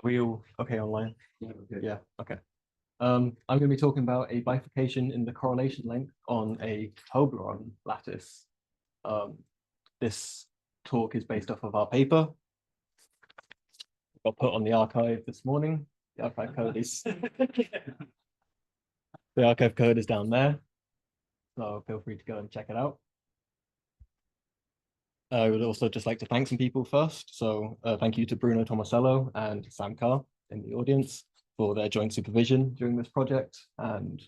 Are we all okay online? Yeah, okay. Yeah, okay. I'm going to be talking about a bifurcation in the correlation length on a Toblerone lattice. This talk is based off of our paper. Got put on the archive this morning. The archive code is the archive code is down there, so feel free to go and check it out. I would also just like to thank some people first. So thank you to Bruno Tomasello and Sam Carr in the audience for their joint supervision during this project. And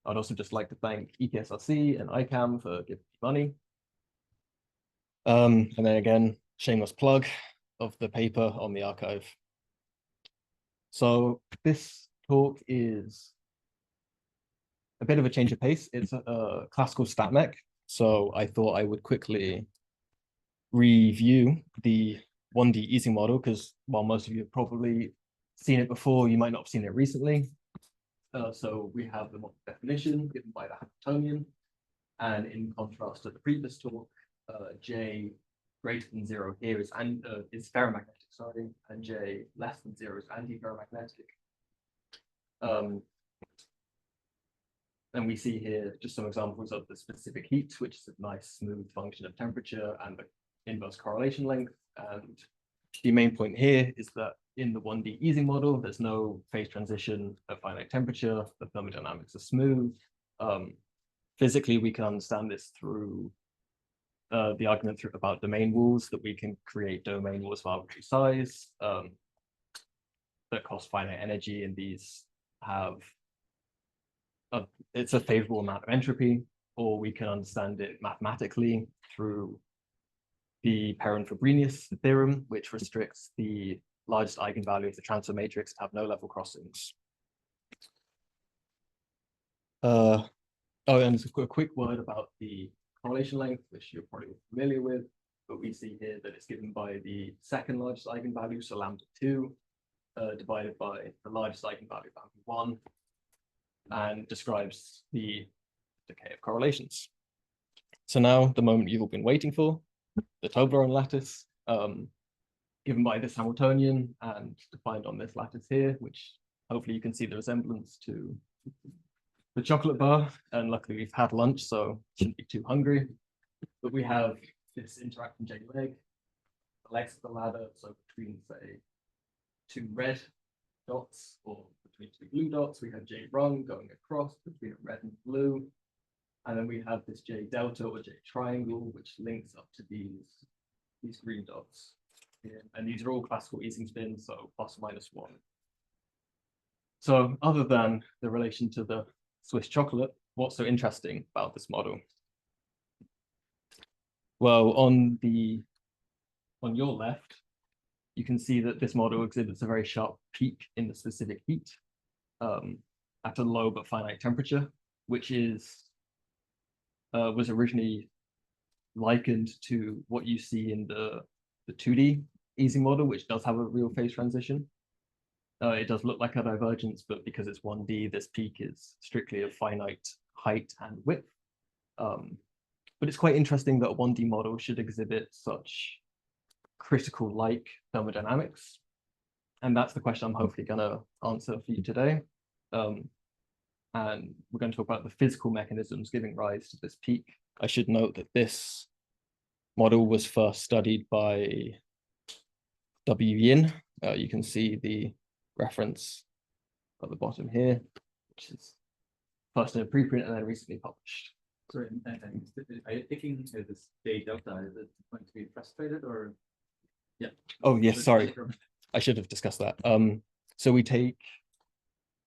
I'd also just like to thank EPSRC and ICAM for giving me money. And then again, shameless plug of the paper on the archive. So this talk is a bit of a change of pace. It's a classical stat mech. So I thought I would quickly review the 1D Ising model, because while most of you have probably seen it before, you might not have seen it recently. So we have the model definition given by the Hamiltonian, and in contrast to the previous talk, J greater than 0 here is ferromagnetic, sorry, and J less than 0 is anti-ferromagnetic. And we see here just some examples of the specific heat, which is a nice smooth function of temperature and the inverse correlation length. And the main point here is that in the 1D Ising model, there's no phase transition at finite temperature. The thermodynamics are smooth. Physically, we can understand this through the argument about domain walls, that we can create domain walls of arbitrary size that cost finite energy, and these have it's a favorable amount of entropy, or we can understand it mathematically through the Perron-Frobenius theorem, which restricts the largest eigenvalue of the transfer matrix to have no level crossings. Oh, and just a quick word about the correlation length, which you're probably familiar with, but we see here that it's given by the second largest eigenvalue, so lambda 2, divided by the largest eigenvalue, lambda 1, and describes the decay of correlations. So now the moment you've all been waiting for, the Toblerone lattice, given by this Hamiltonian and defined on this lattice here, which hopefully you can see the resemblance to the chocolate bar. And luckily we've had lunch, so shouldn't be too hungry. But we have this interacting J leg, the legs of the ladder, so between, say, two red dots or between two blue dots, we have J rung going across between a red and blue. And then we have this J delta or J triangle, which links up to these green dots. Yeah. And these are all classical Ising spins, so plus or minus 1. So other than the relation to the Swiss chocolate, what's so interesting about this model? Well, on your left, you can see that this model exhibits a very sharp peak in the specific heat at a low but finite temperature, which was originally likened to what you see in the 2D Ising model, which does have a real phase transition. It does look like a divergence, but because it's 1D, this peak is strictly of finite height and width. But it's quite interesting that a 1D model should exhibit such critical-like thermodynamics. And that's the question I'm hopefully going to answer for you today. And we're going to talk about the physical mechanisms giving rise to this peak. I should note that this model was first studied by W. Yin. You can see the reference at the bottom here, which is first in a preprint and then recently published. Sorry, are you thinking this J delta, is it going to be frustrated or? Yeah. Oh, yes, sorry. I should have discussed that. So we take,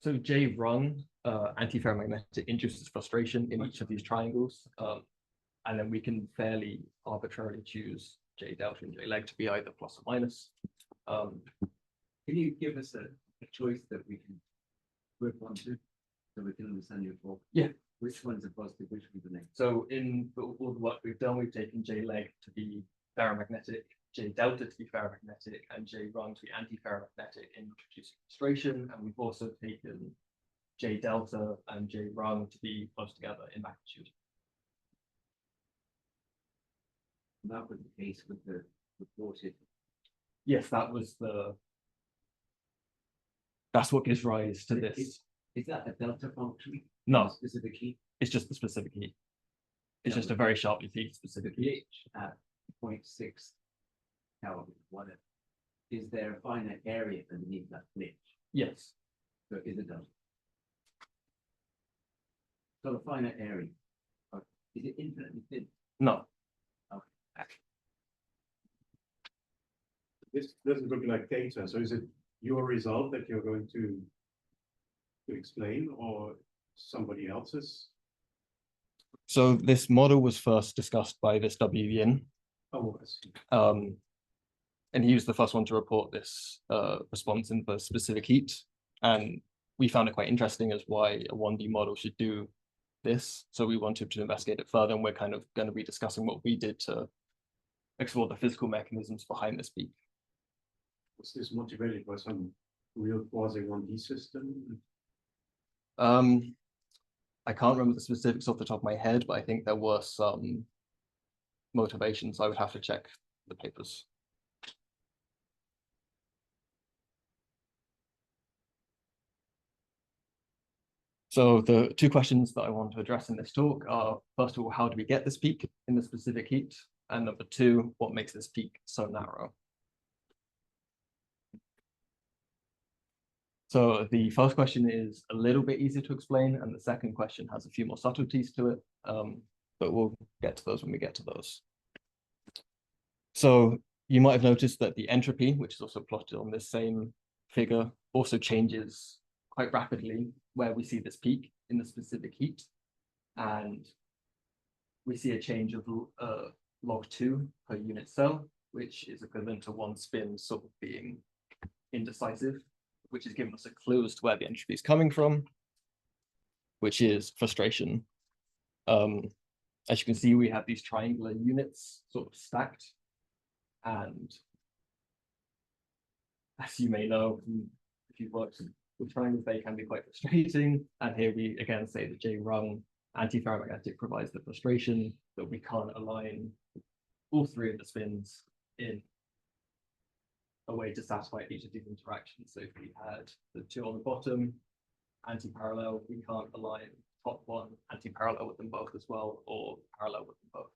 so J rung anti-ferromagnetic induces frustration in each of these triangles. And then we can fairly arbitrarily choose J delta and J leg to be either plus or minus. Can you give us a choice that we can work onto so we can understand your talk? Yeah. Which one's a positive, which one's a negative? So in all the work we've done, we've taken J leg to be ferromagnetic, J delta to be ferromagnetic, and J rung to be anti-ferromagnetic in introducing frustration. And we've also taken J delta and J rung to be close together in magnitude. And that was the case with the reported. Yes, that was the That's what gives rise to this. Is that a delta function? No, Specific heat? it's just the specific heat. It's Yeah, just a very sharply heated specific heat. pH at 0.6 Kelvin, whatever. Is there a finite area underneath that pH? Yes. So is it delta? So the finite area, is it infinitely thin? No. This doesn't look like data, so is it your result that you're going to explain, or somebody else's? So this model was first discussed by this W. Yin. Oh, I see. And he was the first one to report this response in the specific heat. And we found it quite interesting as why a 1D model should do this. So we wanted to investigate it further, and we're kind of going to be discussing what we did to explore the physical mechanisms behind this peak. Was this motivated by some real quasi 1D system? I can't remember the specifics off the top of my head, but I think there were some motivations. I would have to check the papers. So the two questions that I want to address in this talk are, first of all, how do we get this peak in the specific heat? And number two, what makes this peak so narrow? So the first question is a little bit easier to explain, and the second question has a few more subtleties to it, but we'll get to those when we get to those. So you might have noticed that the entropy, which is also plotted on this same figure, also changes quite rapidly where we see this peak in the specific heat. And we see a change of log2 per unit cell, which is equivalent to one spin sort of being indecisive, which is giving us a clue as to where the entropy is coming from, which is frustration. As you can see, we have these triangular units sort of stacked. And as you may know, if you've worked with triangles, they can be quite frustrating. And here we again say that J-rung antiferromagnetic provides the frustration that we can't align all three of the spins in a way to satisfy each of these interactions. So if we had the two on the bottom, anti-parallel, we can't align top one anti-parallel with them both as well, or parallel with them both.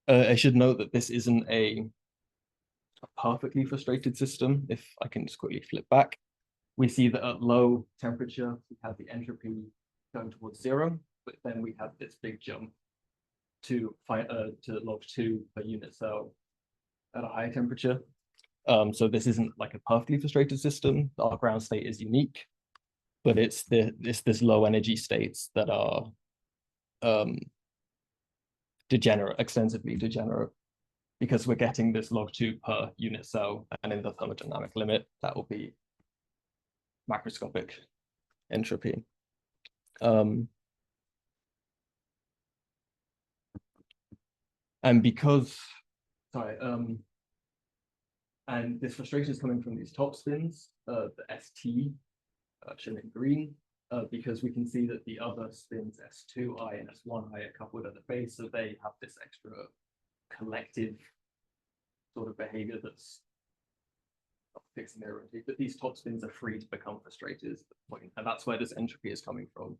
I should note that this isn't a perfectly frustrated system. If I can just quickly flip back, we see that at low temperature, we have the entropy going towards zero, but then we have this big jump to log2 per unit cell at a higher temperature. So this isn't like a perfectly frustrated system. Our ground state is unique, but it's this low energy states that are extensively degenerate, because we're getting this log2 per unit cell, and in the thermodynamic limit, that will be macroscopic entropy. And because, sorry, and this frustration is coming from these top spins, the ST, shown in green, because we can see that the other spins S2i and S1i are coupled at the base, so they have this extra collective sort of behavior that's not fixing their rotate, but these top spins are free to become frustrated at the point, and that's where this entropy is coming from,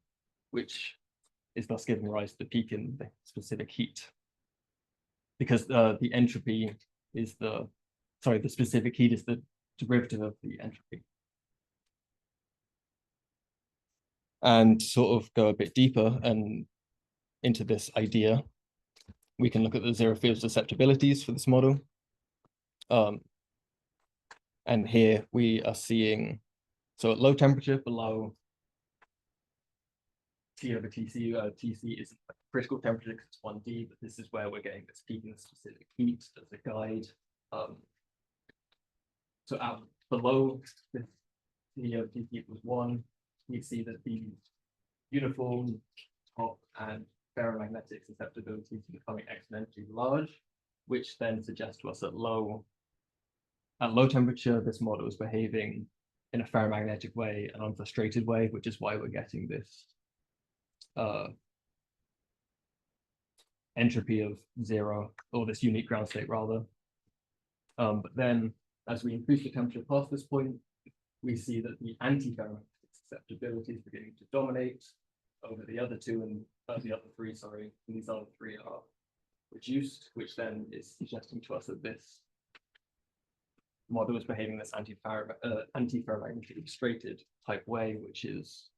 which is thus giving rise to the peak in the specific heat. Because the entropy is the specific heat is the derivative of the entropy. And sort of go a bit deeper and into this idea, we can look at the zero field susceptibilities for this model. And here we are seeing, so at low temperature below T over TC, TC isn't a critical temperature because it's 1D, but this is where we're getting this peak in the specific heat as a guide. So out below this T over TC equals 1, we see that the uniform top and ferromagnetic susceptibilities are becoming exponentially large, which then suggests to us at low temperature, this model is behaving in a ferromagnetic way, an unfrustrated way, which is why we're getting this entropy of 0, or this unique ground state rather. But then as we increase the temperature past this point, we see that the anti-ferromagnetic susceptibility is beginning to dominate over the other two, and the other three, sorry, and these other three are reduced, which then is suggesting to us that this model is behaving in this anti-ferromagnetically restricted type way, which is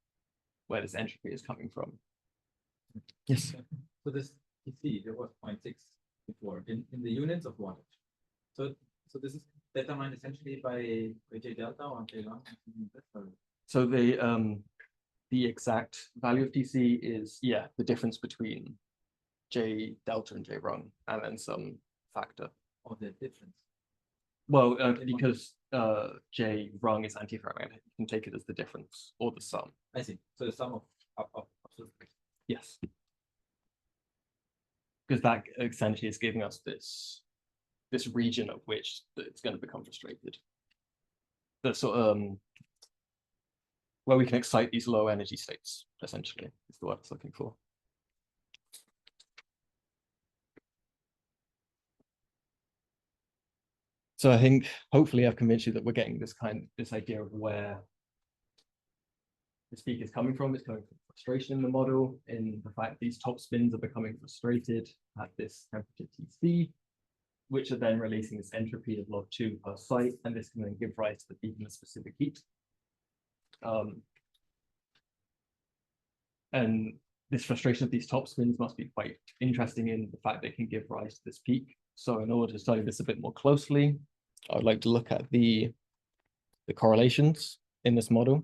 where this entropy is coming from. Yes. So this TC, there was 0.6 before in the units of wattage. So this is determined essentially by J delta or J long. So the exact value of TC is, yeah, the difference between J delta and J rung, and then some factor. Of the difference. Well, because J rung is anti-ferromagnetic, you can take it as the difference or the sum. I see. So the sum of Yes. Because that essentially is giving us this region of which it's going to become frustrated. The sort where we can excite these low energy states, essentially, is the word it's looking for. So I think hopefully I've convinced you that we're getting this idea of where this peak is coming from. It's coming from frustration in the model, in the fact these top spins are becoming frustrated at this temperature Tc, which are then releasing this entropy of log 2 per site, and this can then give rise to the peak in a specific heat. And this frustration of these top spins must be quite interesting in the fact they can give rise to this peak. So in order to study this a bit more closely, I would like to look at the correlations in this model,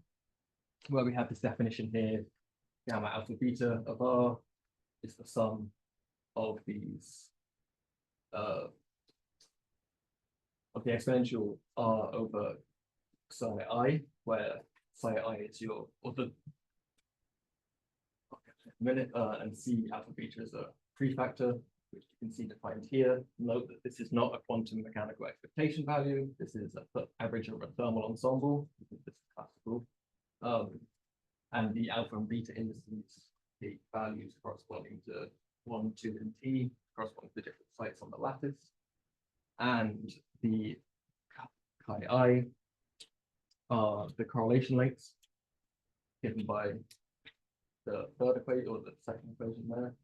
where we have this definition here, gamma alpha beta of R is the sum of these of the exponential R over psi I, where psi I is your, or the minute, and C alpha beta is a prefactor, which you can see defined here. Note that this is not a quantum mechanical expectation value. This is a average over a thermal ensemble. This is classical. And the alpha and beta indices, the values corresponding to 1, 2, and T, corresponding to the different sites on the lattice. And the chi I are the correlation lengths given by the third equation or the second equation there.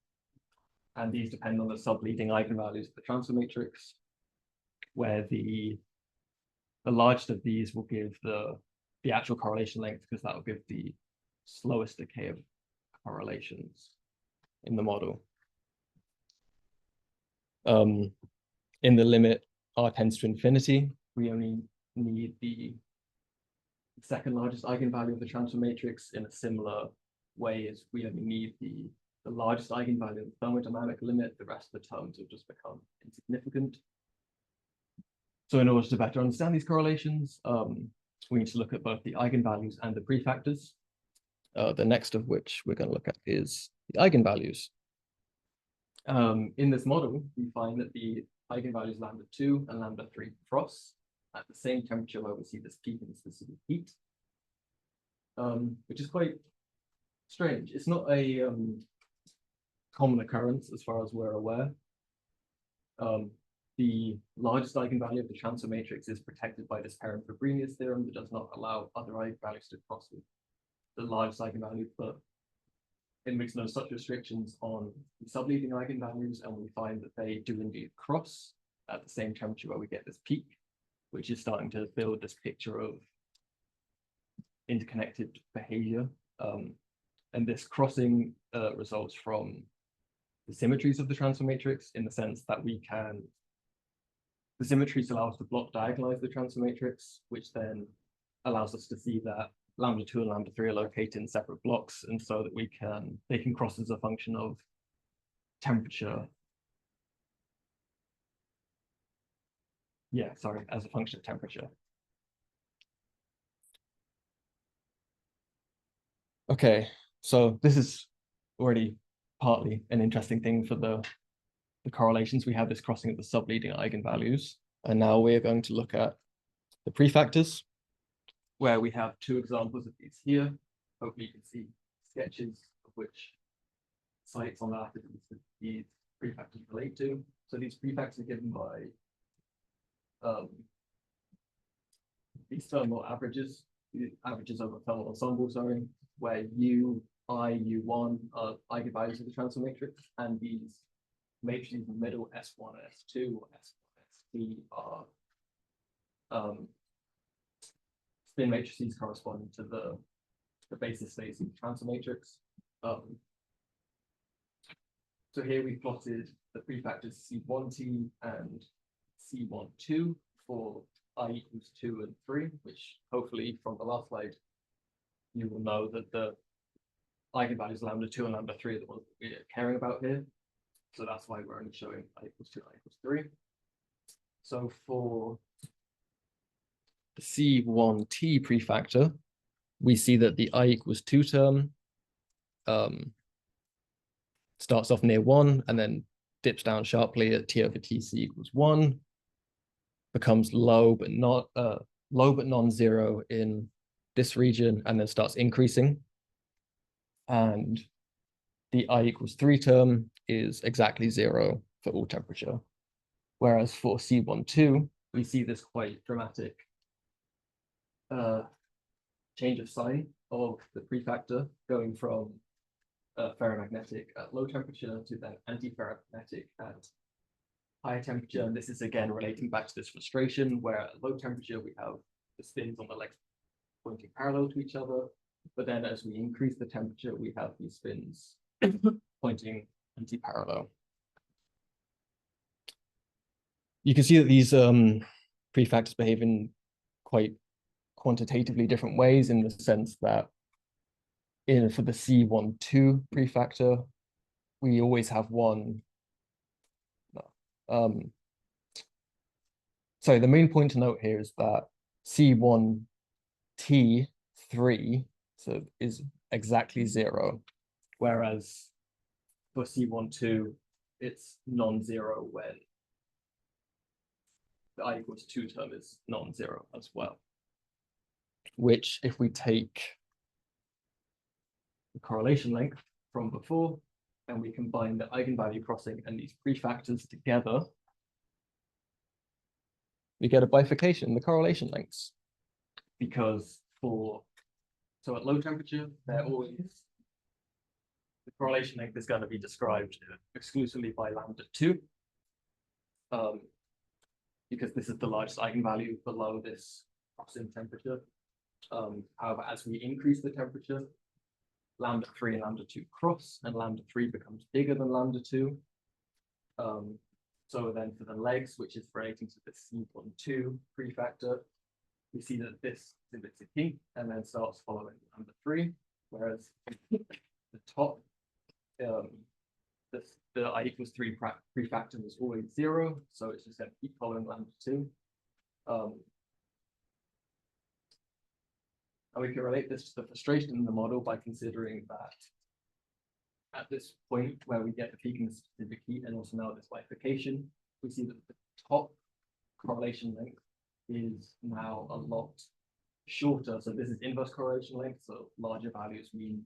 And these depend on the subleading eigenvalues of the transfer matrix, where the largest of these will give the actual correlation length, because that will give the slowest decay of correlations in the model. In the limit R tends to infinity, we only need the second largest eigenvalue of the transfer matrix in a similar way as we only need the largest eigenvalue of the thermodynamic limit. The rest of the terms will just become insignificant. So in order to better understand these correlations, we need to look at both the eigenvalues and the prefactors. The next of which we're going to look at is the eigenvalues. In this model, we find that the eigenvalues lambda 2 and lambda 3 cross at the same temperature where we see this peak in specific heat, which is quite strange. It's not a common occurrence as far as we're aware. The largest eigenvalue of the transfer matrix is protected by this Perrin-Frobenius theorem that does not allow other eigenvalues to cross with the largest eigenvalue, but it makes no such restrictions on the subleading eigenvalues, and we find that they do indeed cross at the same temperature where we get this peak, which is starting to build this picture of interconnected behavior. And this crossing results from the symmetries of the transfer matrix, in the sense that the symmetries allow us to block diagonalize the transfer matrix, which then allows us to see that lambda 2 and lambda 3 are located in separate blocks, and so that they can cross as a function of temperature. Yeah, sorry, as a function of temperature. Okay, so this is already partly an interesting thing for the correlations. We have this crossing of the subleading eigenvalues, and now we're going to look at the prefactors, where we have two examples of these here. Hopefully you can see sketches of which sites on the lattice these prefactors relate to. So these prefactors are given by these thermal averages, the averages over thermal ensemble, sorry, where U, I, U1 are eigenvalues of the transfer matrix, and these matrices in the middle, S1 and S2, or S1, ST, are spin matrices corresponding to the basis space of the transfer matrix. So here we plotted the prefactors C1T and C12 for I equals 2 and 3, which hopefully from the last slide, you will know that the eigenvalues lambda 2 and lambda 3 are the ones that we're caring about here. So that's why we're only showing I equals 2 and I equals 3. So for the C1T prefactor, we see that the I equals 2 term starts off near 1 and then dips down sharply at T over TC equals 1, becomes low but non-zero in this region, and then starts increasing. And the I equals 3 term is exactly 0 for all temperature. Whereas for C12, we see this quite dramatic change of sign of the prefactor going from ferromagnetic at low temperature to then anti-ferromagnetic at higher temperature. And this is again relating back to this frustration, where at low temperature we have the spins on the legs pointing parallel to each other, but then as we increase the temperature, we have these spins pointing anti-parallel. You can see that these prefactors behave in quite quantitatively different ways, in the sense that for the C12 prefactor, we always have one. So the main point to note here is that C1T3 is exactly 0, whereas for C12 it's non-zero when the I equals 2 term is non-zero as well. Which, if we take the correlation length from before and we combine the eigenvalue crossing and these prefactors together, we get a bifurcation in the correlation lengths. Because so at low temperature, they're always, the correlation length is going to be described exclusively by lambda 2. Because this is the largest eigenvalue below this crossing temperature. However, as we increase the temperature, lambda 3 and lambda 2 cross, and lambda 3 becomes bigger than lambda 2. So then for the legs, which is relating to the C12 prefactor, we see that this exhibits a kink and then starts following lambda 3, whereas the top, the I equals 3 prefactor is always 0, so it's just going to keep following lambda 2. And we can relate this to the frustration in the model by considering that at this point where we get the peak in the specific heat and also now this bifurcation, we see that the top correlation length is now a lot shorter. So this is inverse correlation length, so larger values mean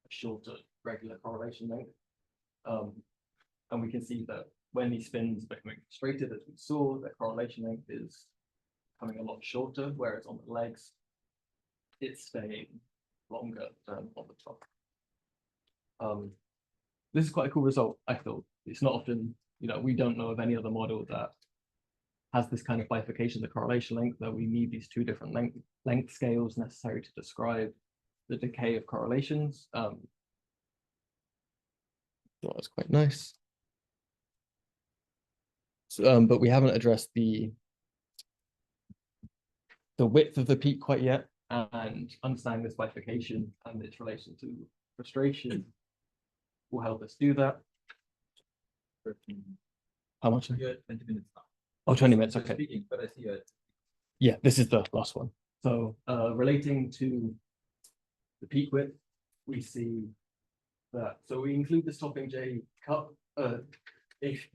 a shorter regular correlation length. And we can see that when these spins are becoming frustrated, as we saw, the correlation length is becoming a lot shorter, whereas on the legs, it's staying longer than on the top. This is quite a cool result, I thought. It's not often, we don't know of any other model that has this kind of bifurcation, the correlation length, that we need these two different length scales necessary to describe the decay of correlations. So that's quite nice. So, but we haven't addressed the width of the peak quite yet, and understanding this bifurcation and its relation to frustration will help us do that. How much? You're at 20 minutes now. Oh, 20 minutes, You're okay. speaking, but I see you. Yeah, this is the last one. So relating to the peak width, we see that, so we include this topping J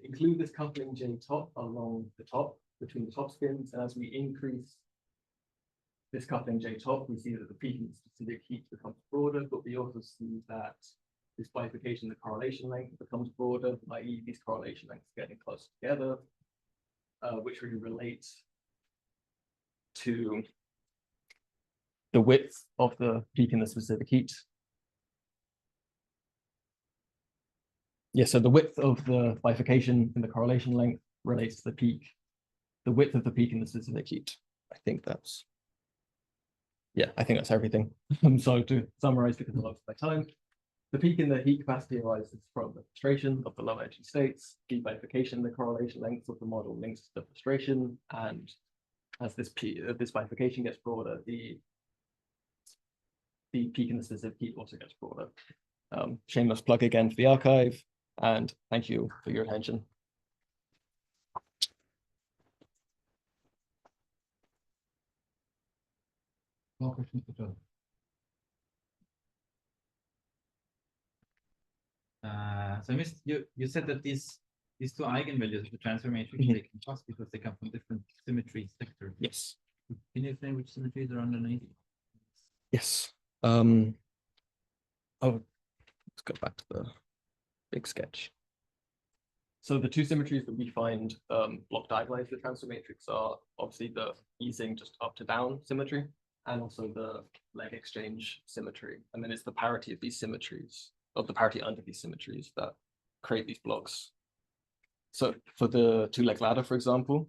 include this coupling J top along the top between the top spins, and as we increase this coupling J top, we see that the peak in specific heat becomes broader, but we also see that this bifurcation, the correlation length becomes broader, i.e. these correlation lengths are getting closer together, which really relates to the width of the peak in the specific heat. Yeah, so the width of the bifurcation in the correlation length relates to the peak, the width of the peak in the specific heat. I think that's everything. So to summarize, because of my time, the peak in the heat capacity arises from the frustration of the low energy states, bifurcation, the correlation length of the model links to the frustration, and as this bifurcation gets broader, the peak in the specific heat also gets broader. Shameless plug again for the archive, and thank you for your attention. More questions for John? So I missed you said that these two eigenvalues of the transfer matrix they can pass because they come from different symmetry sectors. Yes. Can you explain which symmetries are underneath? Yes. Let's go back to the big sketch. So the two symmetries that we find block diagonalize the transfer matrix are obviously the Ising just up to down symmetry, and also the leg exchange symmetry. And then it's the parity of these symmetries, of the parity under these symmetries, that create these blocks. So for the two-leg ladder, for example,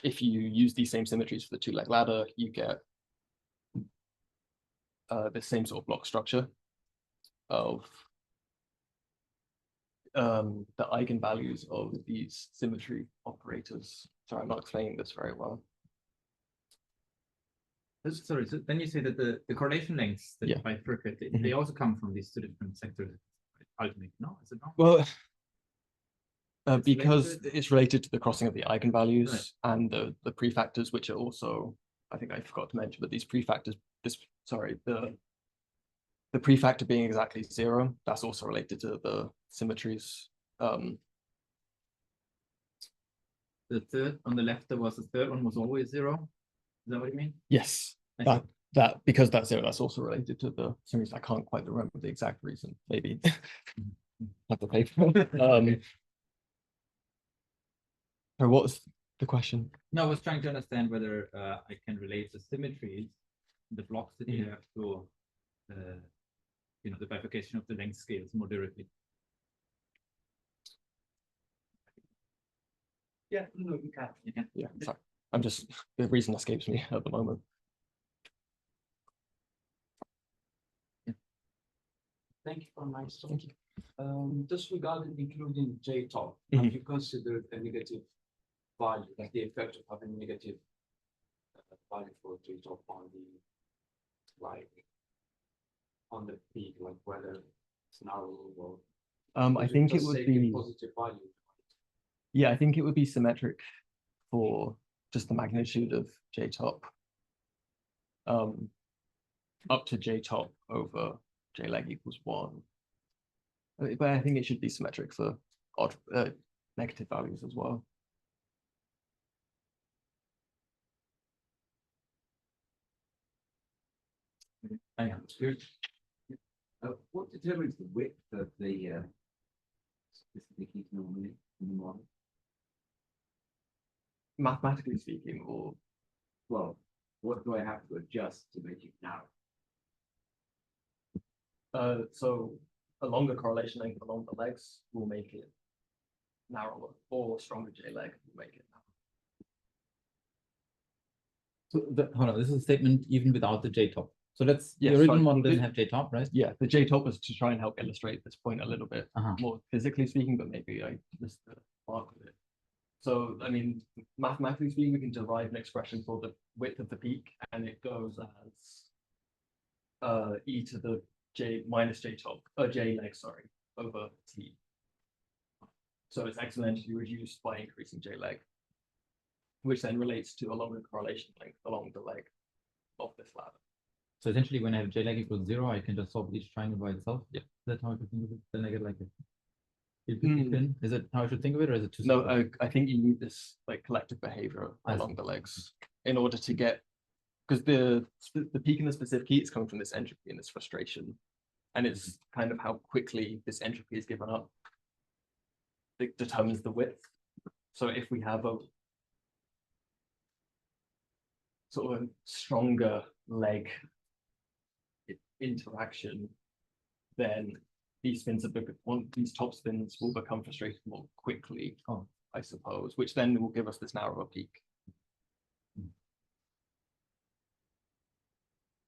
if you use these same symmetries for the two-leg ladder, you get the same sort of block structure of the eigenvalues of these symmetry operators. Sorry, I'm not explaining this very well. Sorry, so then you say that the correlation lengths that bifurcate, they also come from these two different sectors. Ultimately, no, is it not? Well, because it's related to the crossing of the eigenvalues and the prefactors, which are also, I think I forgot to mention, but these prefactors, the prefactor being exactly 0, that's also related to the symmetries. The third on the left, there was the third one was always 0. Is that what you mean? Yes, that because that's 0, that's also related to the symmetries. I can't quite remember the exact reason. Maybe have the paper. So what was the question? No, I was trying to understand whether I can relate the symmetries, the blocks that you have to, the bifurcation of the length scales more directly. Yeah, no, you can. Yeah, sorry. I'm just, the reason escapes me at the moment. Thank you for my story. Thank you. Just regarding including J-top, have you considered a negative value, like the effect of having negative value for J-top on the peak, like whether it's narrow or I think it would be positive value. Yeah, I think it would be symmetric for just the magnitude of J-top. Up to J-top over J-leg equals 1. But I think it should be symmetric for odd negative values as well. I am good. What determines the width of the specific heat normally in the model? Mathematically speaking, or Well, what do I have to adjust to make it narrow? so a longer correlation length along the legs will make it narrower, or stronger J-leg will make it narrower. So hold on, this is a statement even without the J-top. So that's the Yes, original sorry. model doesn't have J-top, right? Yeah, the J-top was to try and help illustrate this point a little bit more physically speaking, but maybe I missed the mark of it. So, I mean, mathematically speaking, we can derive an expression for the width of the peak, and it goes as e to the j minus J-top, J-leg, sorry, over t. So it's exponentially reduced by increasing J-leg, which then relates to a longer correlation length along the leg of this ladder. So essentially, when I have J-leg equals 0, I can just solve each triangle by itself. Yeah, that's how I should think of it. Then I get like it. Is it how I should think of it, or is it too simple? No, I think you need this like collective behavior along the legs in order to get because the peak in the specific heat is coming from this entropy and this frustration, and it's kind of how quickly this entropy is given up that determines the width. So if we have a sort of a stronger leg interaction, then these these top spins will become frustrated more quickly, I suppose, which then will give us this narrower peak.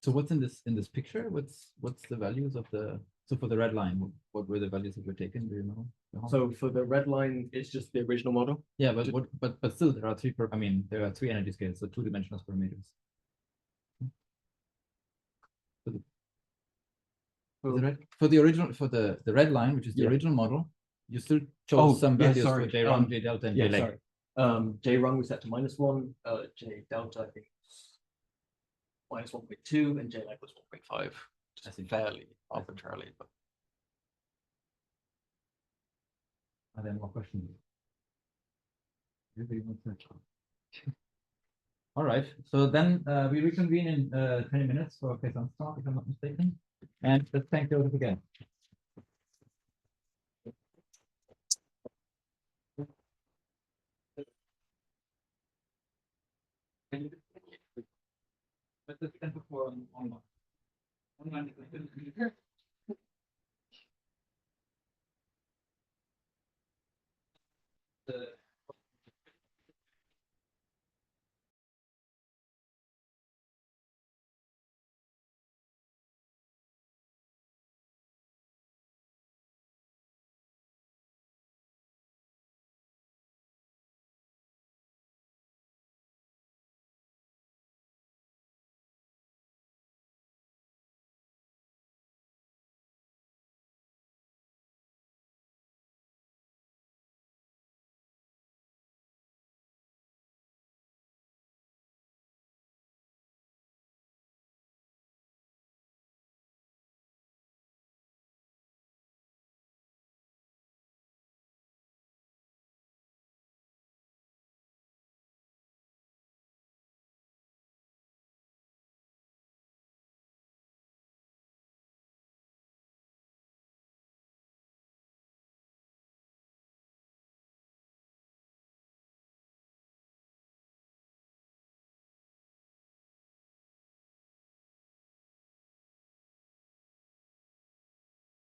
So what's in this picture? What's the values of so for the red line, what were the values that were taken? Do you know? So for the red line, it's just the original model. Yeah, but still there are there are three energy scales, so two-dimensional parameters. For the red line, which is the original model, you still chose some values for J rung, J delta, and J leg. J rung we set to -1, J delta I think was -1.2, and J leg was 1.5. Just fairly arbitrarily, but Are there more questions? All right, so then we reconvene in 20 minutes for Kaisan's talk, if I'm not mistaken. And let's thank Joseph again. But the 10 before online.